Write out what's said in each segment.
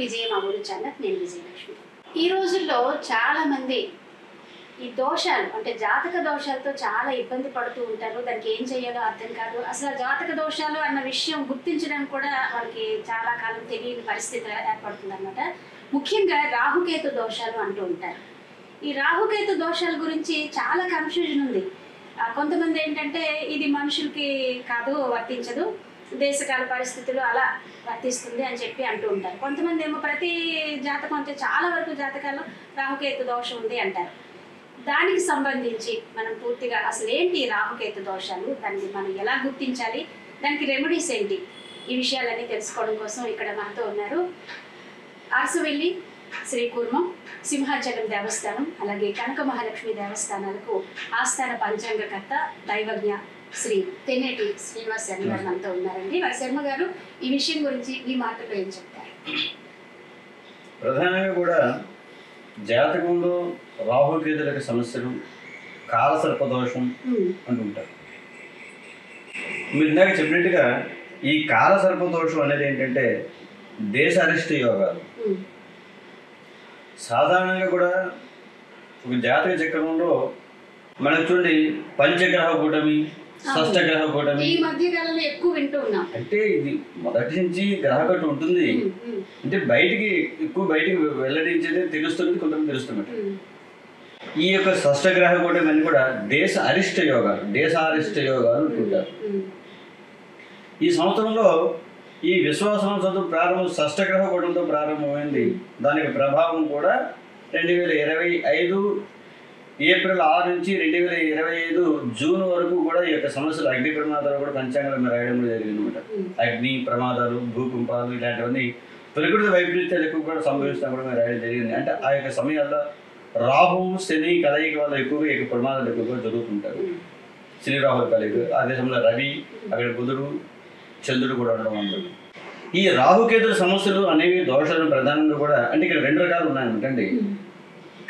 విజయ మా ఊరు ఛానల్. నేను విజయలక్ష్మి. ఈ రోజుల్లో చాలా మంది ఈ దోషాలు అంటే జాతక దోషాలతో చాలా ఇబ్బంది పడుతూ ఉంటారు. దానికి ఏం చేయాలో అర్థం కాదు. అసలు జాతక దోషాలు అన్న విషయం గుర్తించడం కూడా వాళ్ళకి చాలా కాలం తెలియని పరిస్థితి ఏర్పడుతుంది అనమాట. ముఖ్యంగా రాహుకేతు దోషాలు అంటూ ఉంటారు. ఈ రాహుకేతు దోషాల గురించి చాలా కన్ఫ్యూజన్ ఉంది. కొంతమంది ఏంటంటే ఇది మనుషులకి కాదు, వర్తించదు, దేశకాల పరిస్థితులు అలా వర్తిస్తుంది అని చెప్పి అంటూ ఉంటారు. కొంతమంది ఏమో ప్రతి జాతకం అంటే చాలా వరకు జాతకాల్లో రాహుకేతు దోషం ఉంది అంటారు. దానికి సంబంధించి మనం పూర్తిగా అసలు ఏంటి రాహుకేతు దోషాలు, దాన్ని మనం ఎలా గుర్తించాలి, దానికి రెమెడీస్ ఏంటి, ఈ విషయాలన్నీ తెలుసుకోవడం కోసం ఇక్కడ మనతో ఉన్నారు అరసవెల్లి, శ్రీకూర్మం, సింహాచలం దేవస్థానం, అలాగే కనక మహాలక్ష్మి దేవస్థానాలకు ఆస్థాన పంచాంగకర్త దైవజ్ఞ శ్రీ తెన్నేటి శ్రీనివాస్ శర్మ గారు మనతో ఉన్నారండి. వారి శర్మ గారు ఈ విషయం గురించి మీ మాటలో ఏం చెప్తారు? ప్రధానంగా కూడా జాతకంలో రాహుకేతులకు సమస్యలు, కాలసర్పదోషం అంటుంటారు. మీరు ఇందాక చెప్పినట్టుగా ఈ కాలసర్పదోషం అనేది ఏంటంటే దేశ అరిష్ట యోగాలు. సాధారణంగా కూడా ఒక జాతక చక్రంలో మనకు చూడండి పంచగ్రహ కూటమి, షష్టగ్రహ కూటమి ఈ మధ్య కాలంలో ఎక్కువ వింటూ ఉన్నాం. అంటే ఇది మొదటి నుంచి గ్రహకట్టు ఉంటుంది. అంటే బయటికి వెల్లడించేది తెలుస్తుంది, కొంతమంది తెలుస్తుంది. ఈ యొక్క షష్టగ్రహ కూటమి అని కూడా దేశ అరిష్ట యోగాలు, దేశారిష్ట యోగాలు అంటుంటారు. ఈ సంవత్సరంలో ఈ విశ్వాస సంవత్సరం ప్రారంభం షష్టగ్రహ కూటమితో ప్రారంభమైంది. దానికి ప్రభావం కూడా 2025 ఏప్రిల్ 6 నుంచి 2025 జూన్ వరకు కూడా ఈ యొక్క సమస్యలు, అగ్ని ప్రమాదాలు కూడా పంచాంగంలో రాయడం కూడా జరిగింది అనమాట. అగ్ని ప్రమాదాలు, భూకంపాలు ఇలాంటివన్నీ ప్రకృతి వైపరీత్యాలు ఎక్కువ కూడా సంభవిస్తాం కూడా మేము రాయడం జరిగింది. అంటే ఆ యొక్క సమయాల్లో రాహు శని కలయిక వల్ల ఎక్కువ ప్రమాదాలు ఎక్కువగా జరుగుతుంటారు. శని రాహుల కలయిక, ఆ దేశంలో రవి, అక్కడ బుధుడు, చంద్రుడు కూడా ఉండడం అన్నమాట. ఈ రాహుకేతుల సమస్యలు అనేవి దోషాలు ప్రధానంగా కూడా అంటే ఇక్కడ 2 రకాలు ఉన్నాయన్నమాట.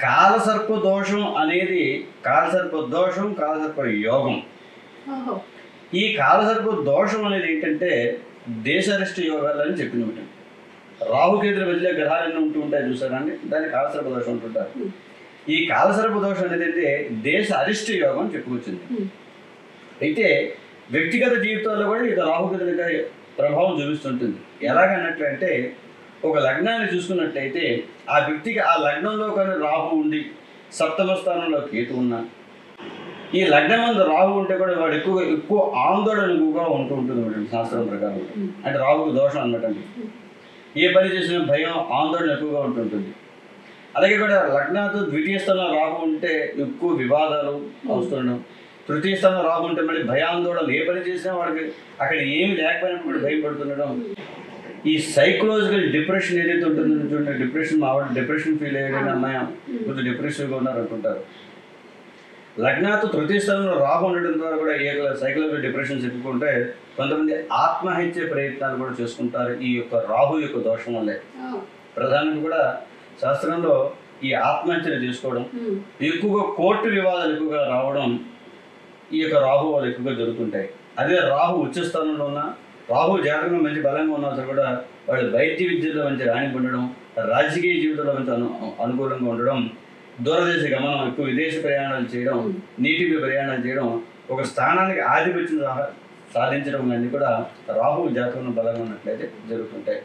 కాలసర్ప దోషం అనేది కాలసర్ప దోషం, కాలసర్ప యోగం. ఈ కాలసర్ప దోషం అనేది ఏంటంటే దేశారిష్ట యోగాలు అని చెప్పింది. రాహుకేతుల మధ్యలో గ్రహాలన్నీ ఉంటూ ఉంటాయి చూసారా అండి, దాన్ని కాలసర్ప దోషం అంటుంటారు. ఈ కాలసర్ప దోషం అనేది అయితే దేశ అరిష్ట యోగం అని చెప్పుకొచ్చింది. అయితే వ్యక్తిగత జీవితాల్లో కూడా ఇక రాహుకేతుల ప్రభావం చూపిస్తుంటుంది. ఎలాగన్నట్లంటే ఒక లగ్నాన్ని చూసుకున్నట్లయితే ఆ వ్యక్తికి ఆ లగ్నంలో కానీ రాహు ఉండి సప్తమ స్థానంలో కేతు ఉన్నా, ఈ లగ్నం మందు రాహు ఉంటే కూడా వాడు ఎక్కువ ఆందోళన ఎక్కువగా ఉంటూ ఉంటుంది శాస్త్రం ప్రకారం. అంటే రాహుకు దోషం అన్నమాట. ఏ పని చేసిన భయం, ఆందోళన ఎక్కువగా ఉంటుంటుంది. అలాగే కూడా లగ్నాతో ద్వితీయ స్థానంలో రాహు ఉంటే ఎక్కువ వివాదాలు వస్తుండడం, తృతీయ స్థానంలో రాహు ఉంటే మళ్ళీ భయాందోళనలు, ఏ పని చేసినా వాడికి అక్కడ ఏమి లేకపోయినప్పుడు కూడా భయపడుతుండడం. ఈ సైకలాజికల్ డిప్రెషన్ ఏదైతే ఉంటుందో చూడండి, డిప్రెషన్ మావాడు డిప్రెషన్ ఫీల్ అయ్యాడని అమ్మాయి కొంచెం డిప్రెసివ్గా ఉన్నారు అనుకుంటారు. లగ్నాతో తృతీయ స్థానంలో రాహు ఉండడం ద్వారా కూడా ఏ సైకలాజికల్ డిప్రెషన్స్ ఎక్కుంటే కొంతమంది ఆత్మహత్య ప్రయత్నాలు కూడా చేసుకుంటారు ఈ యొక్క రాహు యొక్క దోషం వల్లే. ప్రధానంగా కూడా శాస్త్రంలో ఈ ఆత్మహత్యలు చేసుకోవడం, ఎక్కువగా కోర్టు వివాదాలు ఎక్కువగా రావడం ఈ యొక్క రాహు వాళ్ళు ఎక్కువగా జరుగుతుంటాయి. అదే రాహు ఉచ్చ స్థానంలో ఉన్న, రాహు జాతకంలో మంచి బలంగా ఉన్నా సరే కూడా వాళ్ళు వైద్య విద్యలో మంచి రాణి పొందడం, రాజకీయ జీవితంలో మంచి అనుకూలంగా ఉండడం, దూరదేశ గమనం, ఎక్కువ విదేశీ ప్రయాణాలు చేయడం, నీటిపై ప్రయాణాలు చేయడం, ఒక స్థానానికి ఆధిపత్యం సాధించడం అన్నీ కూడా రాహు జాతకంలో బలంగా ఉన్నట్లయితే జరుగుతుంటాయి.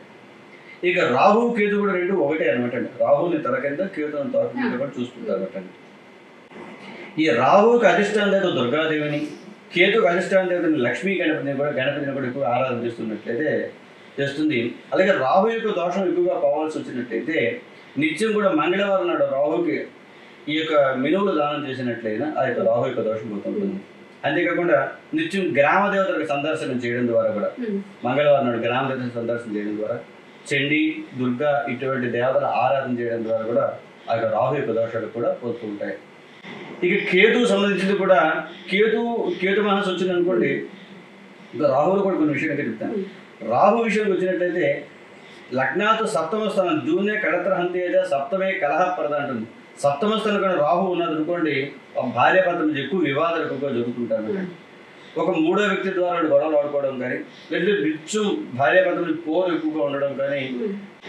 ఇక రాహు కేతు కూడా 2 ఒకటే అనమాట. రాహుని తల కింద, కేతుని తోట కింద కూడా చూస్తుంటారు అనమాట. ఈ రాహుకి అధిష్టాన దేవత దుర్గాదేవిని, కేతుకు అధిష్టాన దేవతని లక్ష్మీ గణపతిని కూడా ఎక్కువ ఆరాధన చేస్తున్నట్లయితే చేస్తుంది. అలాగే రాహు యొక్క దోషం ఎక్కువగా పోవాల్సి వచ్చినట్లయితే నిత్యం కూడా మంగళవారం నాడు రాహుకి ఈ యొక్క మినువులు దానం చేసినట్లయినా ఆ యొక్క రాహు యొక్క దోషం పోతుంటుంది. అంతేకాకుండా నిత్యం గ్రామ దేవతలకు సందర్శనం చేయడం ద్వారా కూడా, మంగళవారం నాడు గ్రామ దేవతలకు సందర్శన చేయడం ద్వారా, చండీ, దుర్గా ఇటువంటి దేవతల ఆరాధన చేయడం ద్వారా కూడా ఆ యొక్క రాహు యొక్క దోషాలు కూడా పోతూ ఉంటాయి. ఇక కేతుకు సంబంధించింది కూడా కేతు మహస్ వచ్చింది అనుకోండి, ఇంకా రాహువులు కూడా కొన్ని విషయాలు చెప్తాను. రాహు విషయానికి వచ్చినట్లయితే లగ్నాతో సప్తమ స్థానం జూనే కడత్రహంతేజ సప్తమే కలహప్రద అంటుంది. సప్తమ స్థానం కూడా రాహు ఉన్నది అనుకోండి, భార్యాభర్తల మధ్య ఎక్కువ వివాదాలు ఎక్కువగా జరుగుతుంటారు. ఒక మూడో వ్యక్తి ద్వారా గొడవలు ఆడుకోవడం కానీ, లేదా నిత్యం భార్యాభర్తలు పోరు ఎక్కువగా ఉండడం కానీ,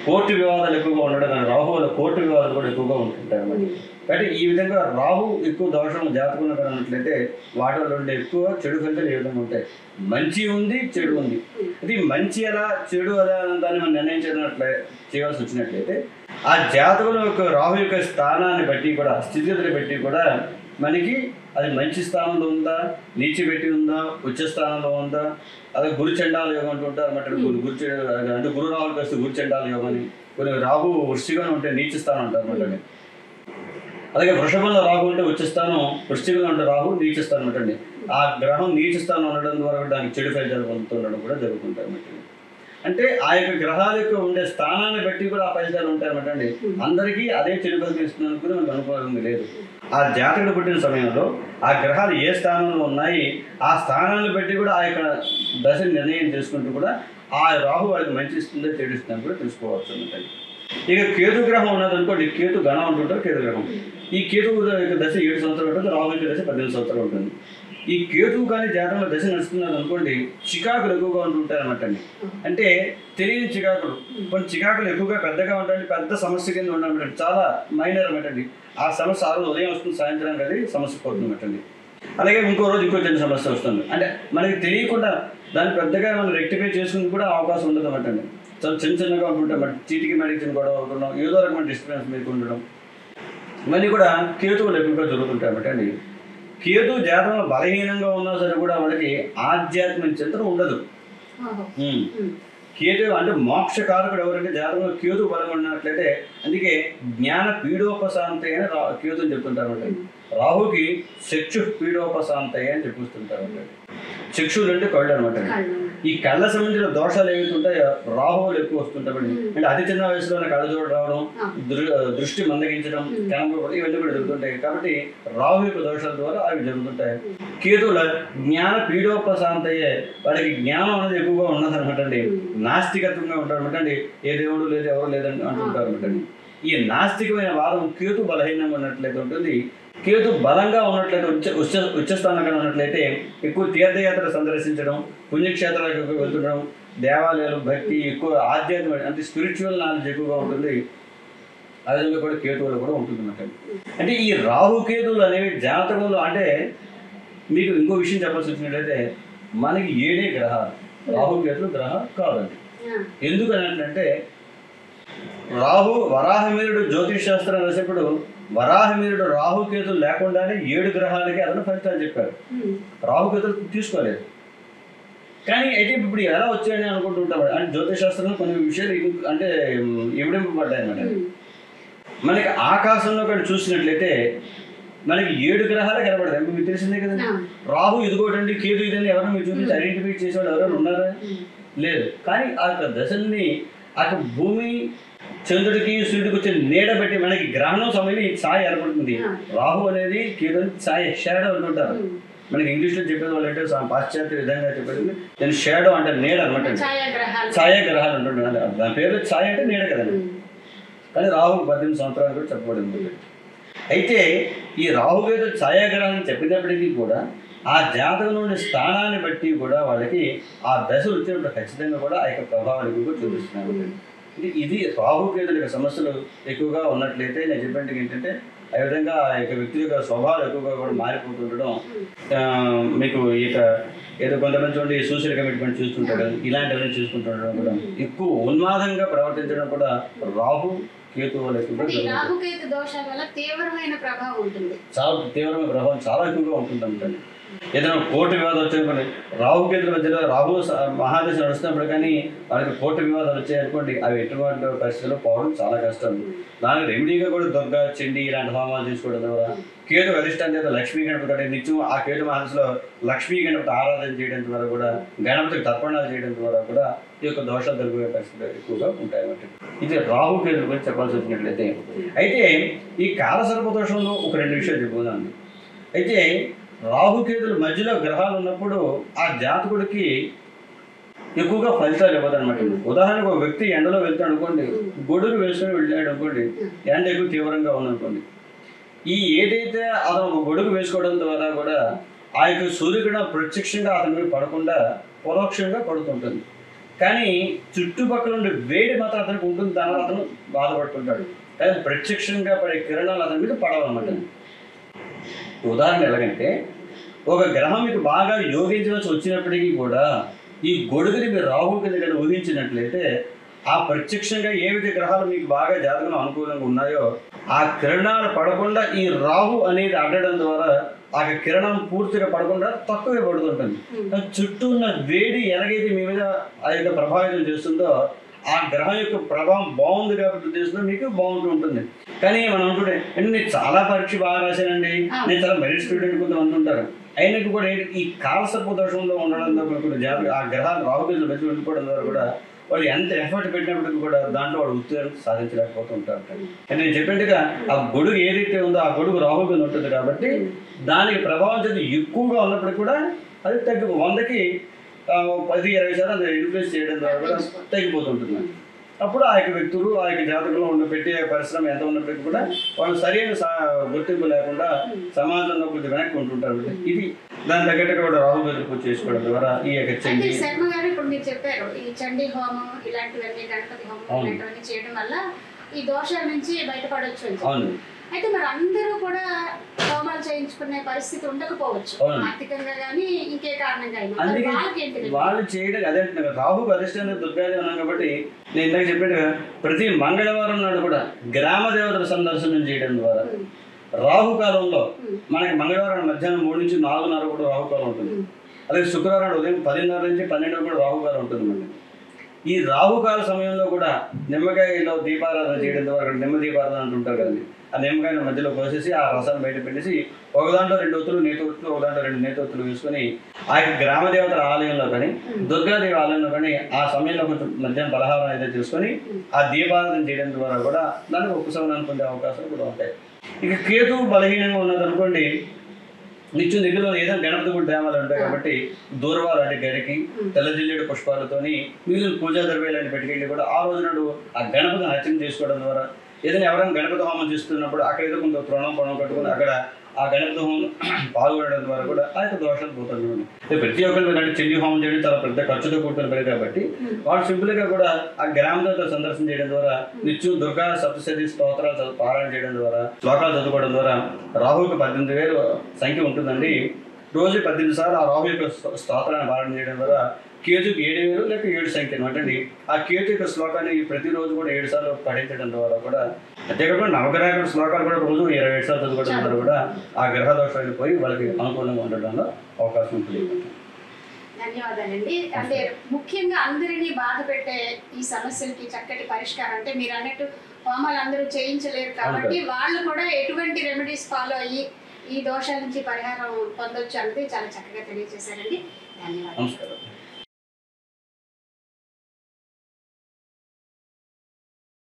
కోర్టు వివాదాలు ఎక్కువగా ఉండడం కానీ, రాహు వల్ల కోర్టు వివాదాలు కూడా ఎక్కువగా ఉంటుంటాయి అన్నమాట. కాబట్టి ఈ విధంగా రాహు ఎక్కువ దోషం జాతకంలో అన్నట్లయితే వాటి వల్ల ఉండే ఎక్కువ చెడు ఫలితాలు ఏ విధంగా ఉంటాయి. మంచి ఉంది, చెడు ఉంది. ఇది మంచి ఎలా చెడు ఎలా దాన్ని మనం నిర్ణయించినట్లే చేయాల్సి వచ్చినట్లయితే ఆ జాతకంలో యొక్క రాహు యొక్క స్థానాన్ని బట్టి కూడా, స్థితిగతులు బట్టి కూడా మనకి అది మంచి స్థానంలో ఉందా, నీచి పెట్టి ఉందా, ఉచ్చ స్థానంలో ఉందా, అదే గురు చండాల యోగం అంటుంటారు అన్నమాట. అంటే గురు రాహులు వస్తే గురు చండాల యోగం అని, కొన్ని రాహు వృశ్చికంలో ఉంటే నీచ స్థానం అంటారు అన్నమాట. అలాగే వృషభంలో రాహు ఉంటే ఉచ్చ స్థానం, వృశ్చికంలో ఉంటే రాహు నీచ స్థానం అంటండి. ఆ గ్రహం నీచ స్థానం ఉండడం ద్వారా దానికి చెడు ఫలితాలు పొందుతుండడం కూడా జరుగుతుంటాయి అన్నమాట. అంటే ఆ యొక్క గ్రహాల యొక్క ఉండే స్థానాన్ని బట్టి కూడా ఆ ఫలితాలు ఉంటాయి అన్నమాట అండి. అందరికీ అదే చెడు ఫలితం ఇస్తుందని కూడా మనకు అనుకోవడం లేదు. ఆ జాతకుడు పుట్టిన సమయంలో ఆ గ్రహాలు ఏ స్థానంలో ఉన్నాయి, ఆ స్థానాన్ని బట్టి కూడా ఆ యొక్క దశని నిర్ణయం చేసుకుంటూ కూడా ఆ రాహు వాళ్ళకి మంచి ఇస్తుందో చెడు ఇస్తుందని కూడా తెలుసుకోవచ్చు అన్నమాట. ఇక కేతు గ్రహం ఉన్నది అనుకోండి, కేతు గణం అంటుంటారు కేతు గ్రహం. ఈ కేతు యొక్క దశ 7 సంవత్సరాలు ఉంటుంది, రాహు యొక్క దశ 18 సంవత్సరాలు ఉంటుంది. ఈ కేతువు కానీ జాతకంలో దశ నడుస్తున్నది అనుకోండి, చికాకులు ఎక్కువగా ఉంటుంటాయి అన్నమాట అండి. అంటే తెలియని చికాకులు, కొన్ని చికాకులు ఎక్కువగా పెద్దగా ఉంటాయి, పెద్ద సమస్య కింద ఉండడం చాలా మైనర్ అన్నమాట అండి. ఆ సమస్య ఆ రోజు ఉదయం వస్తుంది, సాయంత్రానికి అది సమస్య పోతుంది అన్నమాట అండి. అలాగే ఇంకో రోజు ఇంకో చిన్న సమస్య వస్తుంది, అంటే మనకి తెలియకుండా దాన్ని పెద్దగా మనం రెక్టిఫై చేసుకుని కూడా అవకాశం ఉండదు అన్నమాట అండి. చాలా చిన్న చిన్నగా ఉంటుంటాం, చీటికి మెడికి చిన్న గొడవ అవుతున్నాం, ఏదో రకమైన డిస్టర్బెన్స్ మీకు ఉండడం, ఇవన్నీ కూడా కేతువులు ఎక్కువగా జరుగుతుంటాయి అన్నమాట అండి. కేతు జాతకంలో బలహీనంగా ఉన్నా సరే కూడా వాళ్ళకి ఆధ్యాత్మిక చింతన ఉండదు. కేతు అంటే మోక్షకారకుడు ఎవరంటే జాతకంలో కేతు బలంగా ఉన్నట్లయితే, అందుకే జ్ఞాన పీడోపశాంతి అని కేతుని చెప్తుంటారు అంటే. రాహుకి చక్షు పీడోపశాంతి అని చెప్పిస్తుంటారు అంటే. చక్షులు అంటే కళ్ళు అనమాట. ఈ కళ్ళ సంబంధించిన దోషాలు ఏవైతే ఉంటాయో రాహువులు ఎక్కువ వస్తుంటాయి. అంటే అతి చిన్న వయసులోనే కళ్ళ చూడ రావడం, దృష్టి మందగించడం, కనపడడం, ఇవన్నీ కూడా జరుగుతుంటాయి. కాబట్టి రాహు యొక్క దోషాల ద్వారా అవి జరుగుతుంటాయి. కేతువుల జ్ఞాన పీడోపశాంతయ్యే, వాడికి జ్ఞానం అనేది ఎక్కువగా ఉన్నదనమాట అండి. నాస్తికత్వంగా ఉంటారు అనమాట అండి. ఏ దేవుడు లేదు, ఎవరు లేదని అంటుంటారు అనమాట అండి. ఈ నాస్తికమైన వాదం కేతు బలహీనంగా ఉన్నట్లయితే ఉంటుంది. కేతు బలంగా ఉన్నట్లయితే, ఉచ్చస్థానంగా ఉన్నట్లయితే ఎక్కువ తీర్థయాత్ర సందర్శించడం, పుణ్యక్షేత్రాలకు వెళ్తుండడం, దేవాలయాలు, భక్తి, ఎక్కువ ఆధ్యాత్మిక అంటే స్పిరిచువల్ నాలెడ్జ్ ఎక్కువగా ఉంటుంది. ఆ విధంగా కూడా కేతువులు కూడా ఉంటుంది అన్నమాట. అంటే ఈ రాహుకేతువులు అనేవి జాతకంలో, అంటే మీకు ఇంకో విషయం చెప్పాల్సి వచ్చినట్లయితే మనకి 7 గ్రహాలు, రాహుకేతులు గ్రహం కాదండి. ఎందుకనంటే రాహు వరాహమీరుడు జ్యోతిష్ శాస్త్రం రాసేప్పుడు వరాహమీరుడు రాహుకేతులు లేకుండానే 7 గ్రహాలకి అదన ఫలితాలు చెప్పారు. రాహుకేతులు తీసుకోలేదు. కానీ అయితే ఇప్పుడు ఎలా వచ్చాయని అనుకుంటుంటాం. అంటే జ్యోతిష్ శాస్త్రంలో కొన్ని విషయాలు అంటే ఇవిడింపబడ్డాయి అన్నమాట. మనకి ఆకాశంలో కానీ చూసినట్లయితే మనకి 7 గ్రహాలే కనబడతాయి. మీకు తెలిసిందే కదండి. రాహు ఇదిగోటండి, కేతు ఇదని ఎవరైనా మీరు చూపించి ఐడెంటిఫై చేసేవాళ్ళు ఎవరైనా ఉన్నారా? లేదు. కానీ ఆ యొక్క దశల్ని ఆ భూమి, చంద్రుడికి, సూర్యుడికి వచ్చే నీడ బట్టి మనకి గ్రహణం సమయంలో ఈ ఛాయ ఏర్పడుతుంది. రాహు అనేది కేతు ఛాయ, షాడో అంటుంటారు. మనకి ఇంగ్లీష్లో చెప్పేది వాళ్ళు అంటే పాశ్చాత్య విధంగా చెప్పేది దాని షాడో అంటే నీడ అనమాట. ఛాయాగ్రహాలు అంటుంటారు. దాని పేరులో ఛాయ అంటే నీడ కదండి. కానీ రాహు 18 సంవత్సరాలు కూడా చెప్పబడింది. అయితే ఈ రాహుకేతు ఛాయాగ్రహాన్ని చెప్పినప్పటికీ కూడా ఆ జాతకంలోని స్థానాన్ని బట్టి కూడా వాళ్ళకి ఆ దశలు వచ్చినప్పుడు ఖచ్చితంగా కూడా ఆ యొక్క ప్రభావాలు ఎక్కువగా చూపిస్తున్నారు. అంటే ఇది రాహుకేతుల యొక్క సమస్యలు ఎక్కువగా ఉన్నట్లయితే నేను చెప్పినట్టు ఏంటంటే ఆ విధంగా ఆ యొక్క వ్యక్తి యొక్క స్వభావాలు ఎక్కువగా కూడా మారిపోతుండడం, మీకు ఇక ఏదో కొంతమంది చూడండి సోషల్ కమిట్మెంట్ చూస్తుంటారు, ఇలాంటివన్నీ చూసుకుంటుండడం కూడా, ఎక్కువ ఉన్మాదంగా ప్రవర్తించడం కూడా రాహు కేతు రాహుకేతు దోషాల వల్ల తీవ్రమైన ప్రభావం ఉంటుంది. చాలా తీవ్రమైన ప్రభావం చాలా ఎక్కువగా ఉంటుంది. ఏదైనా కోర్టు వివాదాలు వచ్చాయనుకోండి, రాహుకేతుల మధ్యలో రాహు మహాదశ నడుస్తున్నప్పుడు కానీ వాళ్ళకి కోర్టు వివాదాలు వచ్చాయనుకోండి, అవి ఎటువంటి పరిస్థితుల్లో పోవడం చాలా కష్టం. దానికి రెమెడీగా కూడా దుర్గ, చండి ఇలాంటి హోమాలు చేసుకోవడం ద్వారా, కేతు అధిష్టానం చేత లక్ష్మీ గణపతి నిత్యం ఆ కేతు మహాదశలో లక్ష్మీ గణపతి ఆరాధన చేయడం ద్వారా కూడా, గణపతికి తర్పణాలు చేయడం ద్వారా కూడా ఈ యొక్క దోషాలు తగ్గిపోయే పరిస్థితులు ఎక్కువగా ఉంటాయన్నమాట. ఇది రాహుకేతుల గురించి చెప్పాల్సి వచ్చినట్లయితే, అయితే ఈ కాలసర్ప దోషంలో ఒక 2 విషయాలు చెప్పుకుందామండి. అయితే రాహుకేతుల మధ్యలో గ్రహాలు ఉన్నప్పుడు ఆ జాతకుడికి ఎక్కువగా ఫలితాలు ఇవ్వదన్నమాట. ఉదాహరణకు ఒక వ్యక్తి ఎండలో వెళ్తాడు అనుకోండి, గొడుగు వేసుకొని వెళ్ళాడు అనుకోండి, ఎండ ఎక్కువ తీవ్రంగా ఉందనుకోండి, ఈ ఏదైతే అతను ఒక గొడుగు వేసుకోవడం ద్వారా కూడా ఆ యొక్క సూర్యకిరణం ప్రత్యక్షంగా అతని మీద పడకుండా పరోక్షంగా పడుతుంటుంది. కానీ చుట్టుపక్కల ఉండే వేడి మాత్రం అతనికి ఉంటుంది, దానివల్ల అతను బాధపడుతుంటాడు. కానీ ప్రత్యక్షంగా పడే కిరణాలు అతని మీద పడవన్నమాట. ఉదాహరణ ఎలాగంటే, ఒక గ్రహం మీకు బాగా యోగించవలసి వచ్చినప్పటికీ కూడా ఈ గొడుగుని మీరు రాహువు కింద కానీ ఊహించినట్లయితే ఆ ప్రత్యక్షంగా ఏవైతే గ్రహాలు మీకు బాగా జాతకంలో అనుకూలంగా ఉన్నాయో ఆ కిరణాలు పడకుండా ఈ రాహు అనేది అడ్డడం ద్వారా ఆ కిరణం పూర్తిగా పడకుండా తక్కువే పడుతుంటుంది. చుట్టూ ఉన్న వేడి ఎలాగైతే మీ మీద ఆ యొక్క ప్రభావితం చేస్తుందో ఆ గ్రహం యొక్క ప్రభావం బాగుంది కాబట్టి ఉద్దేశంలో మీకు బాగుంటూ ఉంటుంది. కానీ మనం అనుకుంటే నేను చాలా పరీక్ష బాగా రాశానండి, నేను చాలా మెరిట్ స్టూడెంట్ కొంతమంది ఉంటారు, అయినట్టు కూడా ఈ కాలసర్ప దోషంలో ఉండడంతో కొన్ని జాతక ఆ గ్రహాలు రాహుకేతులు మధ్య ఉండిపోవడం ద్వారా కూడా వాళ్ళు ఎంత ఎఫర్ట్ పెట్టినప్పటికీ కూడా దాంట్లో వాళ్ళు ఉత్తీర్ణత సాధించలేకపోతూ ఉంటారు. అంటే నేను చెప్పినట్టుగా ఆ గొడుగు ఏదైతే ఉందో ఆ గొడుగు రాహు కింద ఉంటుంది కాబట్టి దానికి ప్రభావం చేతి ఎక్కువగా ఉన్నప్పటికీ కూడా అది 100కి 10-20% అది ఇన్ఫ్లుయెన్స్ చేయడం ద్వారా కూడా తగ్గిపోతుంటుంది. అప్పుడు ఆ యొక్క వ్యక్తులు ఆ యొక్క జాతకంలో పెట్టే పరిశ్రమ ఎంత ఉన్నప్పటికీ కూడా వాళ్ళు సరైన గుర్తింపు లేకుండా సమాజంలో కొద్దిగా వెనక్కి ఉంటుంటారు. ఇది దాని తగ్గట్టుగా కూడా రాహుకేతులు పూజ చేసుకోవడం ద్వారా ఈ యొక్క చండీ శర్మ గారు ఇప్పుడు మీరు చెప్పారు ఈ చండీ హోమం ఇలాంటివన్నీ గణపతి హోమం ఇలాంటివన్నీ చేయడం వల్ల ఈ దోషాల నుంచి బయటపడవచ్చు. అవును. అయితే మరి అందరూ కూడా హోమాలు చేయించుకునే పరిస్థితి ఉండకపోవచ్చు, ఆర్థికంగా కానీ ఇంకే కారణంగా. అందుకే వాళ్ళు చేయడం అదే అంటున్నారు, రాహుకు అధిష్టానం దుర్గాదేవి ఉన్నాం కాబట్టి నేను ఇందాక చెప్పినట్టుగా ప్రతి మంగళవారం నాడు కూడా గ్రామ దేవతల సందర్శనం చేయడం ద్వారా రాహుకాలంలో మనకి మంగళవారం మధ్యాహ్నం 3 నుంచి 4:30 కూడా రాహుకాలం ఉంటుంది. అలాగే శుక్రవారం ఉదయం 10:30 నుంచి 12 కూడా రాహుకాలం ఉంటుంది. మనకి ఈ రాహుకాల సమయంలో కూడా నిమ్మకాయలో దీపారాధన చేయడం ద్వారా నిమ్మ దీపారాధన అంటుంటారు కదండి, ఆ నిమ్మకాయల మధ్యలో పోసేసి ఆ రసాన్ని బయట పెట్టేసి ఒక దాంట్లో 2 ఒత్తులు నేతొత్తులు ఒక దాంట్లో 2 నేతొత్తులు వేసుకొని ఆ యొక్క గ్రామ దేవతల ఆలయంలో కానీ దుర్గాదేవి ఆలయంలో కానీ ఆ సమయంలో కొంచెం మధ్యాహ్నం పలహారం అయితే చేసుకొని ఆ దీపారాధన చేయడం ద్వారా కూడా దానికి ఉపశమనాన్ని పొందే అవకాశాలు కూడా ఉంటాయి. ఇక కేతువు బలహీనంగా ఉన్నదనుకోండి, నిత్యం దగ్గరలో ఏదైనా గణపతి కూడా దేవాలయాలు ఉంటాయి కాబట్టి దూర్వాలు అంటే గరికి తెల్లజిల్లేడు పుష్పాలతోని మిగిలిన పూజా ద్రవ్యాలని పెట్టుకెళ్ళి కూడా ఆ రోజు నాడు ఆ గణపతిని అర్చన చేసుకోవడం ద్వారా ఏదైనా ఎవరైనా గణపతి హోమం చేస్తున్నప్పుడు అక్కడ ఏదో కొంత పొలం కట్టుకుని అక్కడ ఆ గణపతి హోమం పాల్గొనడం ద్వారా కూడా ఆ యొక్క దోషాలు పోతుంది. ప్రతి ఒక్కరు అంటే చండీ హోమం చేయడం చాలా పెద్ద ఖర్చుతో కూడుకున్న పని కాబట్టి వాళ్ళు సింపుల్గా కూడా ఆ గ్రామ దేవత సందర్శన చేయడం ద్వారా నిత్యం దుర్గా సప్తశతి స్తోత్రాలు పారాయణ చేయడం ద్వారా శ్లోకాలు చదువుకోవడం ద్వారా రాహుకి 18,000 సంఖ్య ఉంటుందండి. రోజు 18 సార్లు ఆ రాహు యొక్క స్తోత్రాన్ని పారాయణ చేయడం ద్వారా కేతుకి 7,000 లేక 7 సంఖ్య అనమాటండి. ఆ కేతు యొక్క శ్లోకాన్ని ప్రతిరోజు కూడా 7 సార్లు పఠించడం ద్వారా కూడా అంతేకాకుండా నవగ్రహ శ్లోకాలు కూడా రోజు 27 సార్లు చదువుకోవడం ద్వారా కూడా ఆ గ్రహ దోషాలు పోయి వాళ్ళకి అనుకూలంగా ఉండడంలో అవకాశం ఉంటుంది. ధన్యవాదాలండి. అంటే ముఖ్యంగా అందరినీ బాధ పెట్టే ఈ సమస్యలకి చక్కటి పరిష్కారం, అంటే మీరు అన్నట్టు హోమాలు అందరూ చేయించలేరు కాబట్టి వాళ్ళు కూడా ఎటువంటి రెమెడీస్ ఫాలో అయ్యి ఈ దోషాల నుంచి పరిహారం పొందొచ్చు అనేది చాలా చక్కగా తెలియజేశారండి. ధన్యవాదాలు. నమస్కారం.